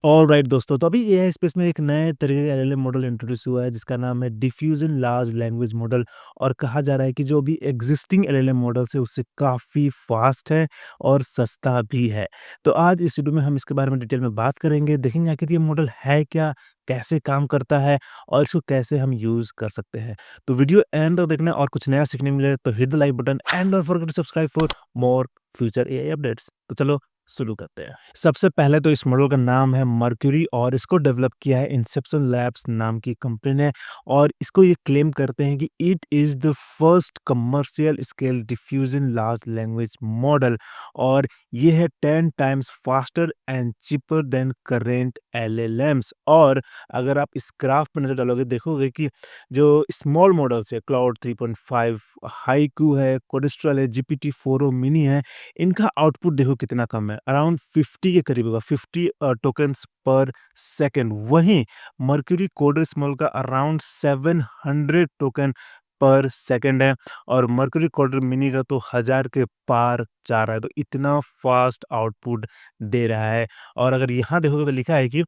Alright दोस्तों, तो अभी एआई स्पेस में एक नए तरीके का एलएलएम मॉडल इंट्रोड्यूस हुआ है जिसका नाम है डिफ्यूजन लार्ज लैंग्वेज मॉडल। और कहा जा रहा है कि जो भी एग्जिस्टिंग एलएलएम मॉडल्स है उससे काफ़ी फास्ट है और सस्ता भी है। तो आज इस वीडियो में हम इसके बारे में डिटेल में बात करेंगे, देखेंगे आखिर ये मॉडल है क्या, कैसे काम करता है और इसको कैसे हम यूज़ कर सकते हैं। तो वीडियो एंड तक देखना और कुछ नया सीखने मिले तो hit the like button and don't forget to subscribe for more future AI updates. तो चलो शुरू करते हैं। सबसे पहले तो इस मॉडल का नाम है मर्क्यूरी और इसको डेवलप किया है इंसेप्शन लैब्स नाम की कंपनी ने। और इसको ये क्लेम करते हैं कि it is the first commercial scale diffusion large language model और ये है 10 times faster and cheaper than current LLMs. और अगर आप इस ग्राफ पर नज़र डालोगे देखोगे कि जो स्मॉल मॉडल्स है क्लाउड 3.5 हाइकू है, कोडेस्ट्रल है, जीपीटी 4o मिनी है, इनका आउटपुट देखो कितना कम है, अराउंड 50 के करीब होगा, 50 टोकन्स पर सेकंड। वहीं मर्क्यूरी कोडर स्मॉल का अराउंड 700 टोकन पर सेकंड है और मर्क्यूरी कोडर मिनी का तो 1000 के पार जा रहा है। तो इतना फास्ट आउटपुट दे रहा है। और अगर यहाँ देखोगे तो लिखा है कि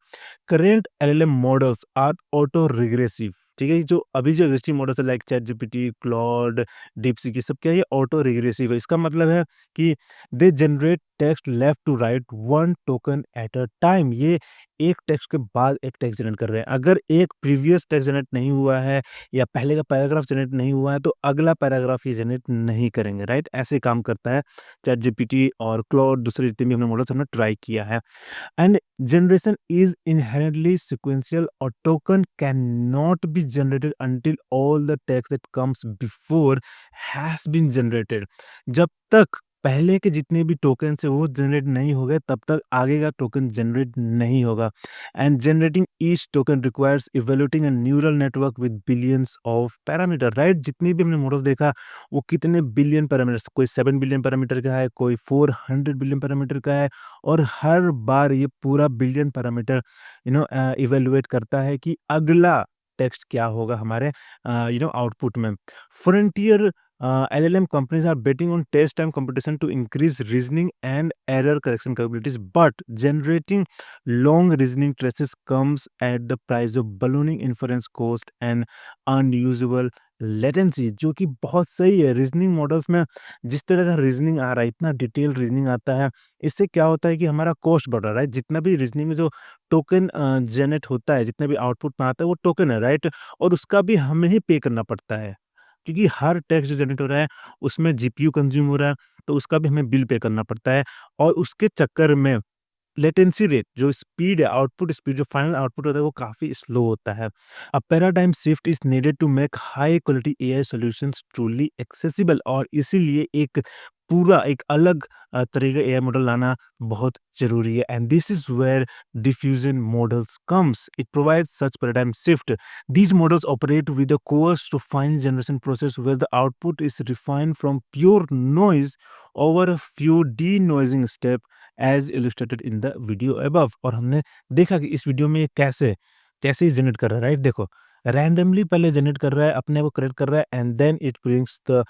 current LLM models are auto regressive. ठीक है, जो अभी जो एग्जिस्टिंग मॉडल्स है like chat GPT, Claude, DeepSeek, ये सब क्या है, ये ऑटो रिग्रेसिव है। इसका मतलब है कि they generate text left to right one token at a time. ये एक टेक्स्ट के बाद एक टेक्स्ट जनरेट कर रहे हैं। अगर एक प्रीवियस टेक्स्ट जनरेट नहीं हुआ है या पहले का पैराग्राफ जनरेट नहीं हुआ है तो अगला पैराग्राफ ये जनरेट नहीं करेंगे, राइट? ऐसे काम करता है चैट जीपीटी और क्लॉड, दूसरे जितने भी हमने मॉडल्स हमने ट्राई किया है। And generation is inherently sequential. A token cannot be generated until all the text that comes before has been generated. जब तक पहले के जितने भी टोकन है वो जनरेट नहीं हो गए तब तक आगे का टोकन जनरेट नहीं होगा। And generating each token requires evaluating a neural network with billions of parameter, right? जितने भी हमने मॉडल देखा वो कितने बिलियन पैरामीटर्स, कोई 7 बिलियन पैरामीटर का है, कोई 400 बिलियन पैरामीटर का है। और हर बार ये पूरा बिलियन पैरामीटर इवैल्यूएट करता है कि अगला टेक्स्ट क्या होगा हमारे आउटपुट में। Frontier LLM companies are betting on test time computation to increase reasoning and error correction capabilities, but generating long reasoning traces comes at the price of ballooning inference cost and unusable latency, जो कि बहुत सही है। Reasoning models में जिस तरह का reasoning आ रहा है, इतना डिटेल रीजनिंग आता है, इससे क्या होता है कि हमारा कॉस्ट बढ़ रहा है, राइट? जितना भी रीजनिंग में जो टोकन जनरेट होता है, जितना भी आउटपुट में आता है वो टोकन है, राइट? और उसका भी हमें ही पे करना पड़ता है क्योंकि हर टेक्स्ट जो जनरेट हो रहा है उसमें जीपीयू कंज्यूम हो रहा है, तो उसका भी हमें बिल पे करना पड़ता है। और उसके चक्कर में लेटेंसी रेट, जो स्पीड है, आउटपुट स्पीड, जो फाइनल आउटपुट होता है वो काफ़ी स्लो होता है। A paradigm shift is needed to make high quality AI solutions truly accessible. और इसीलिए एक पूरा एक अलग तरह का एआई मॉडल लाना बहुत ज़रूरी है। And this is where diffusion models comes. It provides such paradigm shift. These models operate with a coarse-to-fine generation process where the output is refined from pure noise over a few denoising steps as illustrated in the video above। और हमने देखा कि इस video में ये कैसे कैसे generate कर रहा है, राइट? देखो, रैंडमली पहले जनरेट कर रहा है, अपने आप को करेक्ट कर रहा है and then it brings the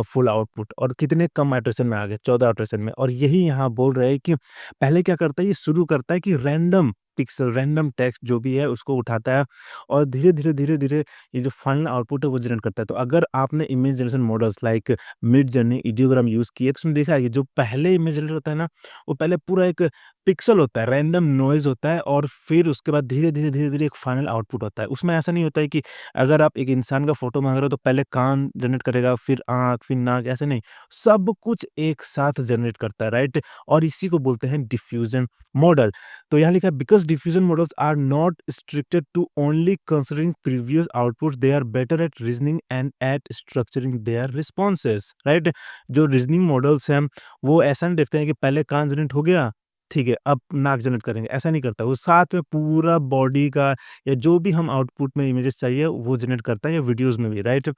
full output. और कितने कम इटरेशन में आ गए, 14 इटरेशन में। और यही यहाँ बोल रहे हैं कि पहले क्या करता है, ये शुरू करता है कि रैंडम पिक्सल, रैंडम टेक्स्ट जो भी है उसको उठाता है और धीरे-धीरे ये जो फाइनल आउटपुट है वो जनरेट करता है। तो अगर आपने image generation models like Midjourney, Ideogram use किए तो उसमें देखा है कि जो पहले इमेज जनरेट होता है ना, वो पहले पूरा एक पिक्सल होता है, रैंडम नॉइज़ होता है और फिर उसके बाद धीरे-धीरे एक फाइनल आउटपुट होता है। उसमें ऐसा नहीं होता है कि अगर आप एक इंसान का फ़ोटो माँग रहे हो तो पहले कान जनरेट करेगा, फिर आँख, फिर नाक, ऐसे नहीं। सब कुछ एक साथ जनरेट करता है, राइट? और इसी को बोलते हैं डिफ्यूज़न मॉडल। तो यहाँ लिखा है because diffusion models are not restricted to only considering previous outputs, they are better at reasoning and at structuring their responses, right? जो रीजनिंग मॉडल्स हैं वो ऐसा नहीं देखते हैं कि पहले कान जनरेट हो गया, ठीक है, अब नाक जनरेट करेंगे, ऐसा नहीं करता। वो साथ में पूरा बॉडी का या जो भी हम आउटपुट में इमेजेस चाहिए वो जनरेट करता है, या वीडियोज़ में भी, राइट?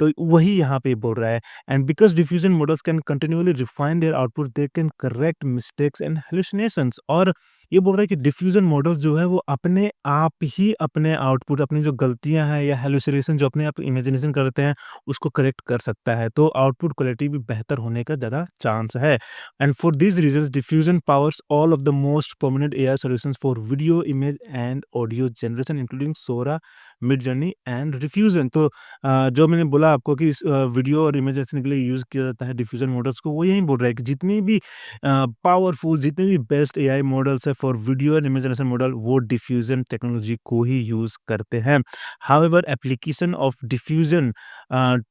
तो वही यहाँ पे बोल रहा है। And because diffusion models can continuously refine their output, they can correct mistakes and hallucinations. और ये बोल रहा है कि डिफ्यूज़न मॉडल जो है वो अपने आप ही अपने आउटपुट, अपनी जो गलतियाँ हैं या हैलुसिनेशन जो अपने आप इमेजिनेशन करते हैं, उसको करेक्ट कर सकता है। तो आउटपुट क्वालिटी भी बेहतर होने का ज़्यादा चांस है। And for these reasons, diffusion powers all of the most prominent AI solutions for video, image and audio generation, including Sora, Midjourney and Diffusion। तो जो मैंने बोला आपको कि इस वीडियो और इमेज जनरेशन के लिए यूज़ किया जाता है डिफ्यूज़न मॉडल्स को, वो यही बोल रहा है कि जितनी भी पावरफुल, जितने भी बेस्ट एआई मॉडल्स है for video and image generation model, वो डिफ्यूज़न टेक्नोलॉजी को ही यूज़ करते हैं। However application of diffusion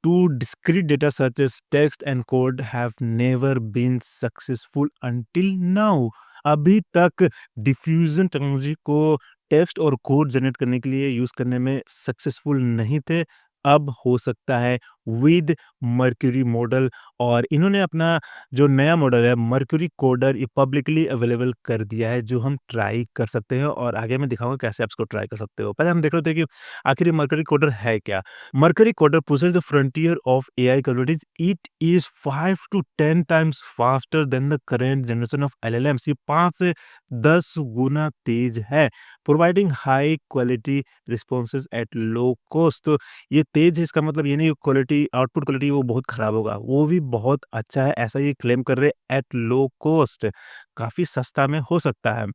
to discrete data such as text and code have never been successful until now। अभी तक diffusion technology को text और code generate करने के लिए यूज करने में सक्सेसफुल नहीं थे। अब हो सकता है विद मर्क्यूरी मॉडल। और इन्होंने अपना जो नया मॉडल है मर्क्यूरी कोडर, ये पब्लिकली अवेलेबल कर दिया है, जो हम ट्राई कर सकते हैं और आगे मैं दिखाऊंगा कैसे आप इसको ट्राई कर सकते हो। पहले हम देख लेते हैं कि आखिर ये मर्क्यूरी कोडर है क्या। Mercury Coder pushes the frontier of AI capabilities. It is 5 to 10 times faster than the current generation of LLMs। ये 5 से 10 गुना तेज है। Providing high quality responses at low cost. तो ये तेज है, इसका मतलब ये नहीं क्वालिटी, आउटपुट क्वालिटी वो बहुत खराब होगा, वो भी बहुत अच्छा है, ऐसा ये क्लेम कर रहे हैं। एट लो कॉस्ट, काफी सस्ता में हो सकता है।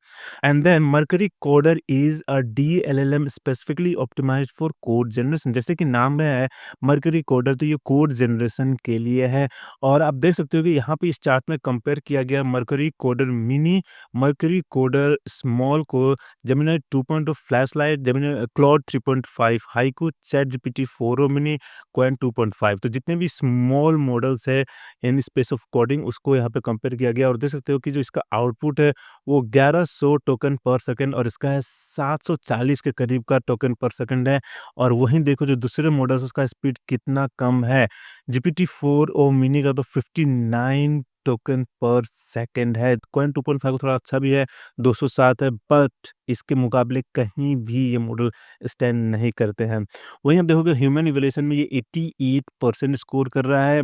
And then Mercury Coder is a DLLM specifically optimised for code generation. जैसे कि नाम में है मर्करी कोडर, तो ये कोड जनरेशन के लिए है। और आप देख सकते हो कि यहाँ पे इस चार्ट में कंपेयर किया गया Mercury Coder mini, Mercury Coder small को, Gemini 2.0 flash lite, Gemini Claude 3.5 haiku, ChatGPT 4 mini, Qwen 2.5। तो जितने भी स्मॉल मॉडल्स है इन स्पेस ऑफ कोडिंग, उसको यहाँ पे कंपेयर किया गया। और देख सकते हो कि जो इसका आउटपुट है वो 1100 टोकन पर सेकंड, और इसका है 740 के करीब का टोकन पर सेकंड है। और वहीं देखो जो दूसरे मॉडल्स, उसका स्पीड कितना कम है। जीपीटी 4 ओ मिनी का तो 59 टोकन पर सेकंड है। क्वाइन 2.5 थोड़ा अच्छा भी है, 207 है, बट इसके मुकाबले कहीं भी ये मॉडल स्टैंड नहीं करते हैं। वहीं आप देखोगे ह्यूमन इवैल्यूएशन में ये 88% स्कोर कर रहा है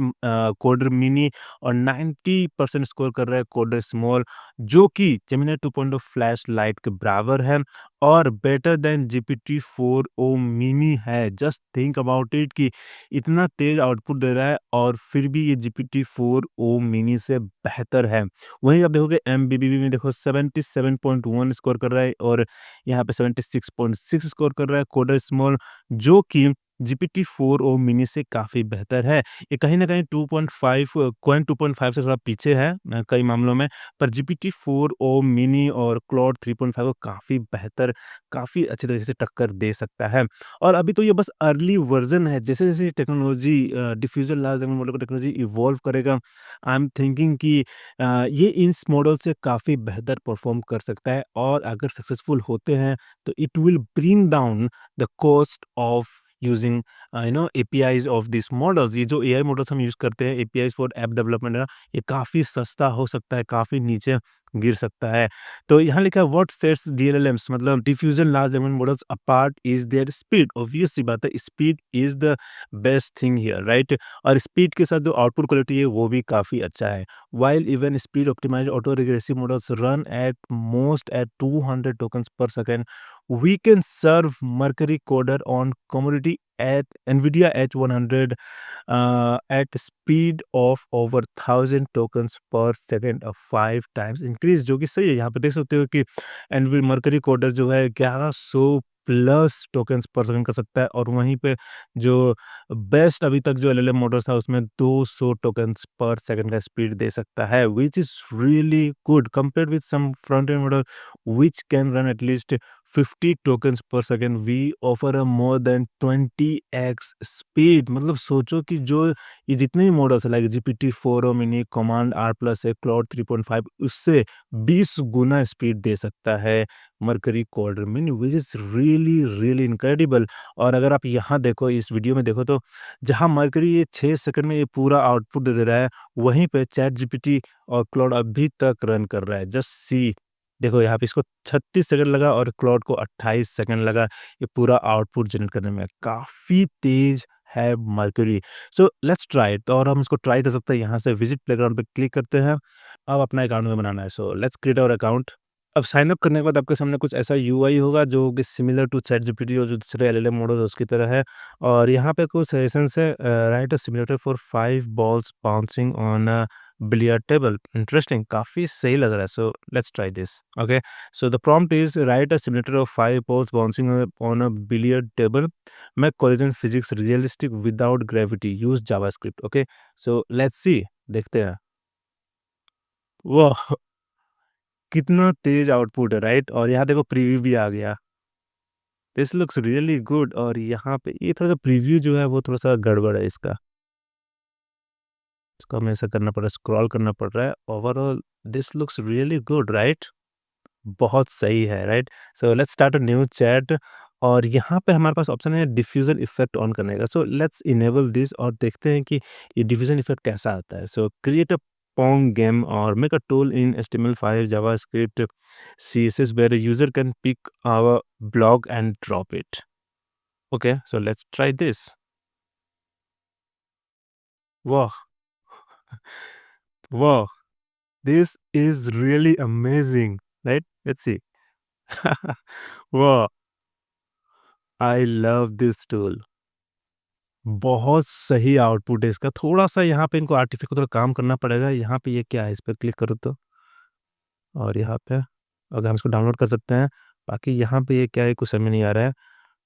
कोडर मिनी, और 90% स्कोर कर रहा है कोडर स्मॉल, जो कि जेमिनी 2.0 फ्लैश लाइट के बराबर है और बेटर देन जीपीटी 4 ओ मिनी है। जस्ट थिंक अबाउट इट कि इतना तेज आउटपुट दे रहा है और फिर भी ये जीपीटी 4 ओ मिनी से बेहतर है। वहीं आप देखोगे एमबीबीबी में देखो 77.1 स्कोर कर रहा है, और यहाँ पे 76.6 स्कोर कर रहा है कोडर स्मॉल, जो कि जीपीटी 4 ओ मिनी से काफ़ी बेहतर है। ये कहीं न कहीं 2.5 क्वाइन 2.5 से थोड़ा पीछे है कई मामलों में, पर जीपीटी 4 ओ मिनी और क्लॉड 3.5 को काफ़ी बेहतर, काफ़ी अच्छे तरीके से टक्कर दे सकता है। और अभी तो ये बस अर्ली वर्ज़न है, जैसे-जैसे technology diffusion large language model का टेक्नोलॉजी इवॉल्व करेगा, आई एम थिंकिंग कि ये इस मॉडल से काफ़ी बेहतर परफ़ॉर्म कर सकता है। और अगर सक्सेसफुल होते हैं तो it will bring down the cost of using APIs of this models. ये जो एआई मॉडल्स हम यूज़ करते हैं एपीआईज़ फॉर ऐप डेवलपमेंट है, ये काफ़ी सस्ता हो सकता है, काफ़ी नीचे गिर सकता है। तो यहाँ लिखा है व्हाट सेट्स डीएलएलएम्स, मतलब diffusion large language models apart is their speed. Obvious सी बात है, speed is the best thing here, right. और स्पीड के साथ जो आउटपुट क्वालिटी है वो भी काफ़ी अच्छा है। while even speed optimized autoregressive models run at most at 200 tokens per second, we can serve Mercury Coder on commodity at NVIDIA H100 at speed of over 1000 tokens per second, a 5 times increase, जो कि सही है। यहाँ पे देख सकते हो कि एनवी मर्करी कोडर जो है 1100 प्लस टोकन्स पर सेकंड कर सकता है, और वहीं पे जो बेस्ट अभी तक जो एलएलएम मॉडल्स था उसमें 200 टोकन्स पर सेकंड का स्पीड दे सकता है, which is really good compared with some front end model which can run at least 50 tokens per second. We offer a more than 20x speed. मतलब सोचो कि जो ये जितने भी मॉडल्स है like GPT 4 mini, command R plus है, Claude 3.5, उससे 20 गुना स्पीड दे सकता है Mercury Coder mini, which is really really incredible. और अगर आप यहाँ देखो, इस वीडियो में देखो, तो जहाँ मर्करी ये 6 सेकंड में ये पूरा आउटपुट दे दे रहा है, वहीं पे चैट जीपीटी और क्लाउड अभी तक रन कर रहा है। जस्ट सी, देखो यहाँ पे इसको 36 सेकंड लगा और क्लाउड को 28 सेकंड लगा ये पूरा आउटपुट जनरेट करने में। काफ़ी तेज़ है mercury. So let's try it, और हम इसको ट्राई कर सकते हैं। यहाँ से विजिट प्लेग्राउंड पे क्लिक करते हैं। अब अपना अकाउंट में बनाना है, so let's create our account. अब साइन अप करने के बाद आपके सामने कुछ ऐसा यूआई होगा जो कि सिमिलर टू चैटजीपीटी और जो दूसरे एलएलएम मॉडल है उसकी तरह है। और यहाँ पे कुछ सजेशंस है, right a simulator for 5 balls bouncing on a billiard table. Interesting, काफ़ी सही लग रहा है। So let's try this. Okay, so the prompt is right a simulator of 5 balls bouncing on a billiard table, make collision physics realistic without gravity, use JavaScript. Okay, so let's see, देखते हैं। वाह! कितना तेज output है, right? और यहाँ देखो preview भी आ गया। This looks really good. और यहाँ पे ये थोड़ा-सा प्रीव्यू जो है वो थोड़ा-सा गड़बड़ है इसका। इसको हमें ऐसा करना पड़ रहा है, स्क्रॉल करना पड़ रहा है। Overall this looks really good, right? बहुत सही है, right? So let's start a new chat. और यहाँ पे हमारे पास ऑप्शन है डिफ्यूजन इफेक्ट ऑन करने का। सो लेट्स इनेबल दिस और देखते हैं कि ये डिफ्यूजन इफेक्ट कैसा आता है। सो create a Pong game or make a tool in HTML5, JavaScript, CSS where a user can pick our blog and drop it. Okay, so let's try this. Wow, wow, this is really amazing, right? Let's see. Wow, I love this tool. बहुत सही output है इसका। थोड़ा-सा यहाँ पे इनको आर्टिफ़िक को थोड़ा काम करना पड़ेगा। यहाँ पे ये क्या है? इस पे क्लिक करो तो, और यहाँ पे अगर हम इसको डाउनलोड कर सकते हैं। बाकी यहाँ पे ये क्या है? कुछ समझ में नहीं आ रहा है।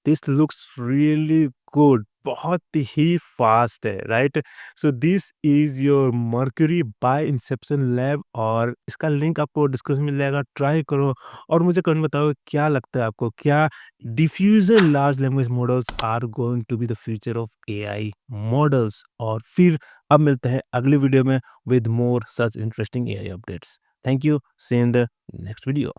दिस लुक्स रियली गुड, बहुत ही फास्ट है, right? So this is your Mercury by Inception Lab, और इसका लिंक आपको डिस्क्रिप्शन में मिल जाएगा। ट्राई करो और मुझे कमेंट बताओ क्या लगता है आपको, क्या diffusion large language models are going to be the future of AI models. और फिर अब मिलते हैं अगली वीडियो में with more such interesting AI updates. Thank you, see in the next video.